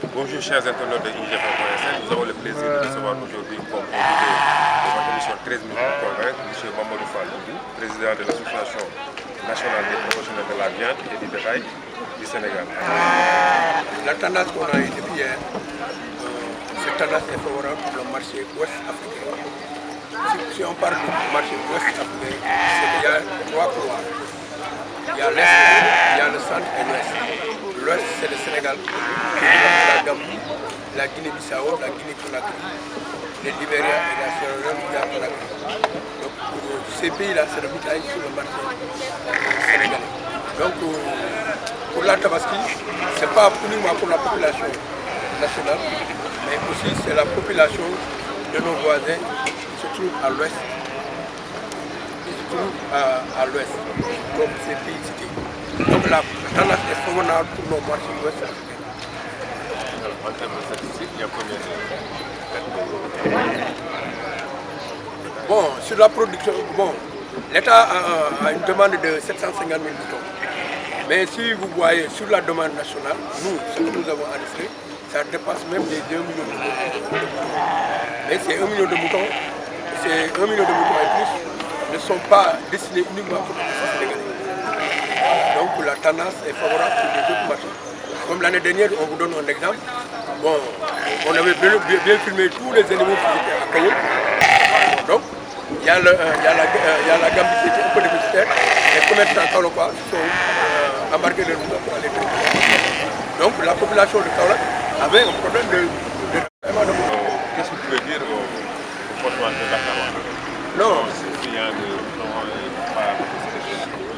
Bonjour chers internautes de IGF.sn, nous avons le plaisir de recevoir aujourd'hui comme invité de votre émission 13 minutes pour convaincre M. Mamadou Fall, président de l'Association nationale des professionnels de la viande et du bétail du Sénégal. La tendance qu'on a eue depuis hier, cette tendance est favorable pour le marché ouest africain. Si on parle du marché ouest africain, c'est qu'il y a trois couloirs. Il y a l'est, il y a le centre et l'ouest. L'ouest, c'est le Sénégal, la Gambie, la Guinée-Bissau, la Guinée-Conakry, le Libéria et la Sierra Leone. Donc pour ces pays-là, c'est le bétail sur le marché sénégalais. Donc pour la Tabaski, ce n'est pas uniquement pour la population nationale, mais aussi c'est la population de nos voisins qui se trouvent à l'ouest. À l'ouest, donc ces pays cités. Donc la tendance est favorable pour nos marchés ouest africains. En termes de statistiques, il y a combien de... Bon, sur la production, bon, l'État a une demande de 750 000 moutons. Mais si vous voyez sur la demande nationale, nous, ce que nous avons enregistré, ça dépasse même les 2 millions de moutons. Mais c'est 1 million de moutons, c'est 1 million de moutons et plus ne sont pas destinés uniquement pour les Sénégalais. Donc la tendance est favorable pour les autres marchés. Comme l'année dernière, on vous donne un exemple. Bon, on avait bien filmé tous les animaux qui étaient accueillis. Donc, il y a la Gambie qui était un peu déficitaire. Les commerçants kaolackois sont embarqués de nous pour aller faire. Donc la population de Kaolack avait un problème de moutons. Qu'est-ce que vous pouvez dire au portement de Dakar? Non,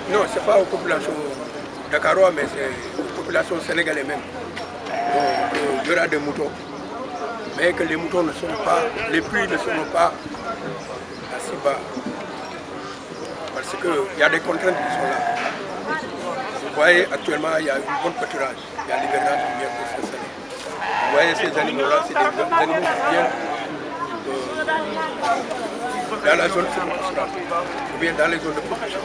non, ce n'est pas aux populations dakarois, mais c'est aux populations sénégalaises même. Donc, il y aura des moutons, mais que les moutons ne sont pas, les prix ne sont pas assez bas. Parce qu'il y a des contraintes qui sont là. Vous voyez, actuellement, il y a une bonne pâturage, il y a l'hivernage qui vient de s'installer. Vous voyez, ces animaux-là, c'est des animaux qui viennent dans la zone sylvopastorale, ou bien dans les zones de production.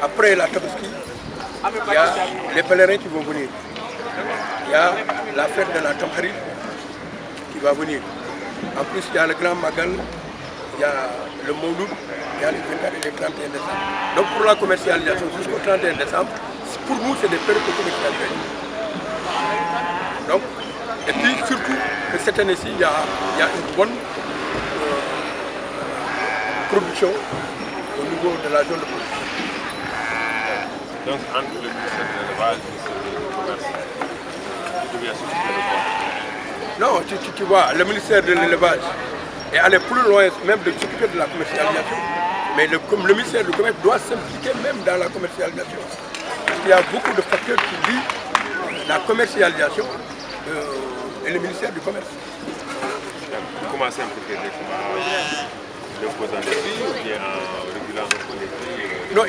Après la Tabaski, il y a les pèlerins qui vont venir. Il y a la fête de la Tamkhari qui va venir. En plus, il y a le Grand Magal, il y a le Mouloud, il y a les 24 et les 31 décembre. Donc pour la commercialisation jusqu'au 31 décembre, pour nous, c'est des périodes de commercialisation. Donc, et puis surtout que cette année-ci, il y a une bonne production au niveau de la zone de production. Donc entre le ministère de l'élevage et le ministère du commerce, vous devez s'occuper de quoi? Non, tu vois, le ministère de l'élevage est allé plus loin même de s'occuper de la commercialisation. Mais le ministère du commerce doit s'impliquer même dans la commercialisation. Parce qu'il y a beaucoup de facteurs qui lient la commercialisation et le ministère du commerce. Comment s'impliquer directement? En imposant les prix ou bien en régulant un peu les prix? Non,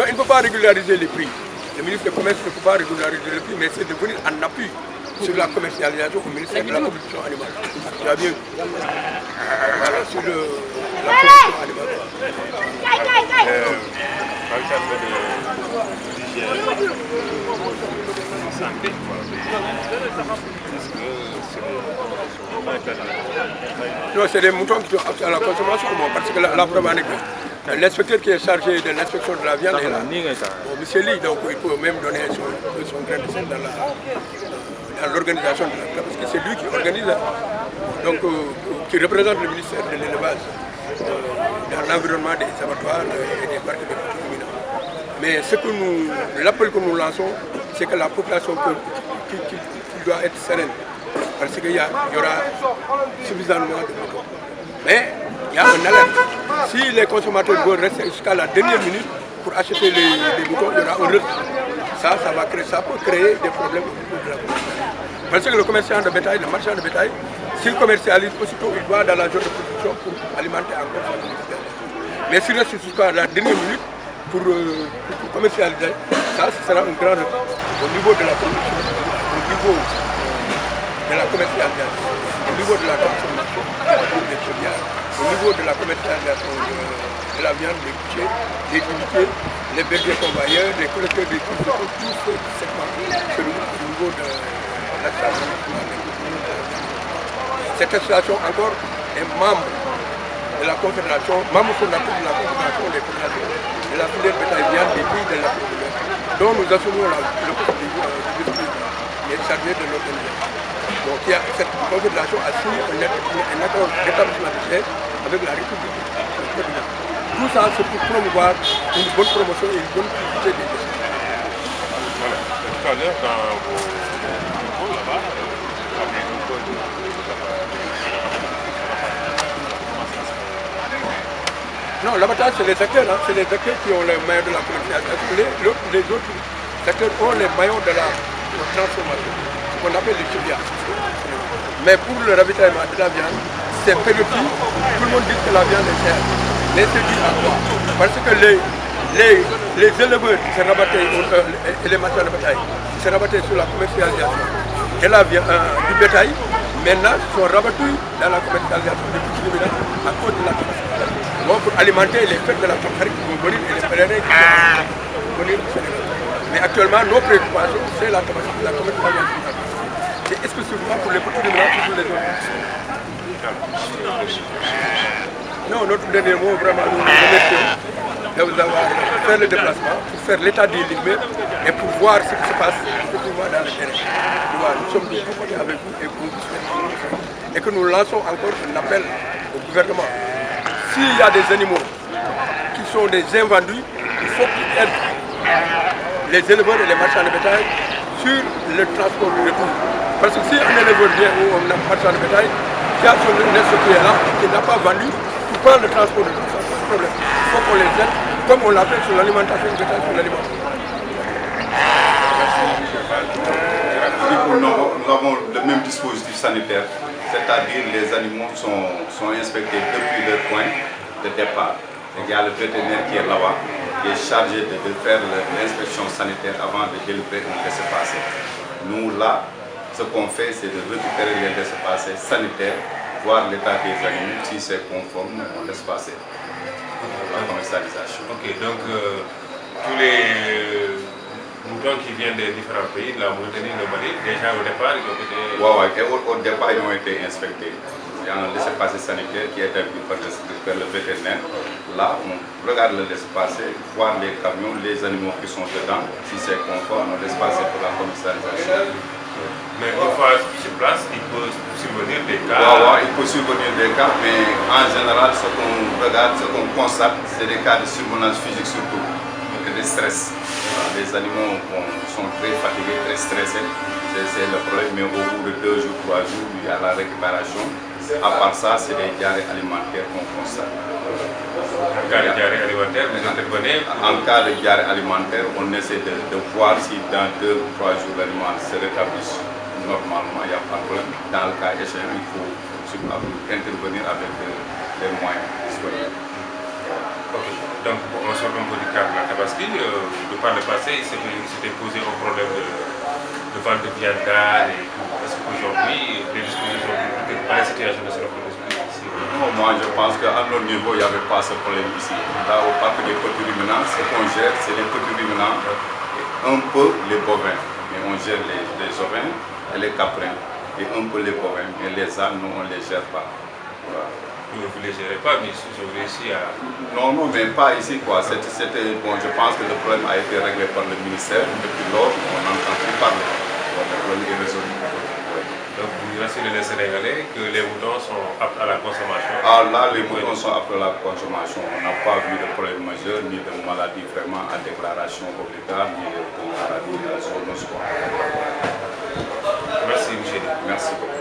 il ne peut pas régulariser les prix. Le ministre du Commerce ne peut pas régulariser les prix, mais c'est de venir en appui sur la commercialisation au ministère de la production animale. Tu as bien vu. Voilà, sur la production animale. En termes d'hygiène, de santé, non, c'est des moutons qui sont aptes à la consommation, parce que la preuve en est que l'inspecteur qui est chargé de l'inspection de la viande est là. Bon, monsieur Lee, donc il peut même donner son grain de sel dans l'organisation de la parce que c'est lui qui organise, donc qui représente le ministère de l'élevage dans l'environnement des abattoirs et des parcs de petits ruminants. Mais l'appel que nous lançons, c'est que la population qui doit être sereine, parce qu'il y aura suffisamment de moutons. Mais il y a un alerte. Si les consommateurs veulent rester jusqu'à la dernière minute pour acheter les moutons, il y aura un retard. Ça peut créer des problèmes au niveau de la commercialisation. Parce que le commerçant de bétail, le marchand de bétail, s'il commercialise aussitôt, il va dans la zone de production pour alimenter encore sa commercialisation. Mais s'il reste jusqu'à la dernière minute pour commercialiser, ça ce sera un grand retard. Au niveau de la production, au niveau de la commercialisation, au niveau de la consommation des chaudières, au niveau de la commercialisation de la viande, des bouchers, des unités, les bergers convoyeurs, les collecteurs des cultures, tous ces segments, au niveau de l'association. Cette association encore est membre de la confédération, membre fondateur de la confédération des populations de la filière bétail viande des pays de l'Afrique de l'Ouest, dont nous assumons le poste de vice-président et chargé de l'organisation. Donc cette confédération a signé un accord d'établissement de siège avec la République du Côte d'Ivoire. Tout ça, c'est pour promouvoir une bonne promotion et une bonne publicité des décisions. Voilà. Tout à l'heure, dans vos propos là-bas, avez un peu de... Non, l'abattage, c'est les acteurs, hein. C'est les acteurs qui ont les maillots de la commercialisation. Les autres acteurs ont les maillots de la transformation, ce qu'on appelle les filières. Mais pour le ravitaillement de la viande, c'est périodique. Tout le monde dit que la viande est chère. Mais c'est dû à quoi? Parce que les éleveurs qui se rabattaient, et les marchands de bétail, qui se rabattaient sur la commercialisation de la viande, du bétail, maintenant sont rabattus dans la commercialisation des petits ruminants à cause de la commercialisation. Donc pour alimenter les fêtes de la Tamkhari qui vont venir et les pèlerins qui vont venir au Sénégal. Mais actuellement, nos préoccupations, c'est la commercialisation. C'est exclusivement pour les petits ruminants et pour les autres. Non, notre dernier mot, vraiment, nous nous remercions de vous avoir fait le déplacement, pour faire l'état des lieux et pour voir ce qui se passe effectivement dans le terrain. Nous sommes tous côtés avec vous et pour vous souhaiter. Et que nous lançons encore un appel au gouvernement. S'il y a des animaux qui sont des invendus, il faut qu'ils aident les éleveurs et les marchands de bétail sur le transport de tout. Parce que si un éleveur vient ou un marchand de bétail qui a son nest qui est là, qui n'a pas vendu, qui prend le transport de tout, ça c'est un problème. Il faut qu'on les aide, comme on l'a fait sur l'alimentation du bétail, sur l'alimentation. Nous avons le même dispositif sanitaire, c'est-à-dire les animaux sont inspectés depuis leur point de départ. Il y a le vétérinaire qui est là-bas, qui est chargé de faire l'inspection sanitaire avant de délivrer un laissez-passer. Nous, là, ce qu'on fait, c'est de récupérer les laissez-passer sanitaires, voir l'état des animaux, si c'est conforme, on laisse passer la commercialisation. Ok, donc tous les moutons qui viennent des différents pays, de la Mauritanie, le Mali, déjà au départ, ils ont été... Au départ, ils ont été inspectés. Il y a un laissez-passer sanitaire qui est établi par le vétérinaire. Là, on regarde le laissez-passer, voir les camions, les animaux qui sont dedans, si c'est conforme, on laisse passer pour la commercialisation. Mais une fois sur place, il peut survenir des cas. Il peut survenir des cas, mais en général, ce qu'on regarde, ce qu'on constate, c'est des cas de survenance physique surtout, et de stress. Les animaux sont très fatigués, très stressés, c'est le problème, mais au bout de 2 jours, 3 jours, il y a la récupération. À part ça, c'est des diarrhées alimentaires qu'on constate. En cas de diarrhée alimentaire, vous intervenez? En cas de diarrhée alimentaire, on essaie de voir si dans 2 ou 3 jours l'aliment se rétablisse. Normalement, il n'y a pas de problème. Dans le cas échéant, il faut intervenir avec les moyens disponibles. Okay. Donc, on sort un peu du cadre de la Tabaski. Par le passé, il s'était posé un problème de vente de viande d'âne et tout. Est-ce qu'aujourd'hui, les dispositions dans la situation de ce ici? Non, moi je pense qu'à notre niveau, il n'y avait pas ce problème ici. Là, au parc des petits ruminants, ce qu'on gère, c'est les petits ruminants et un peu les bovins. Mais on gère les ovins et les caprins et un peu les bovins. Mais les ânes, nous, on ne les gère pas. Voilà. Vous ne les gérez pas, mais ils ont réussi à... Non, mais pas ici, quoi. Bon, je pense que le problème a été réglé par le ministère. Depuis lors, on n'entend plus parler. Le problème est résolu. Donc vous rassurez les Sénégalais que les moutons sont aptes à la consommation? Ah là, les moutons sont aptes à la consommation. On n'a pas vu de problème majeur, ni de maladie vraiment à déclaration obligatoire, ni de maladie à zoonose. Merci, M. Merci beaucoup.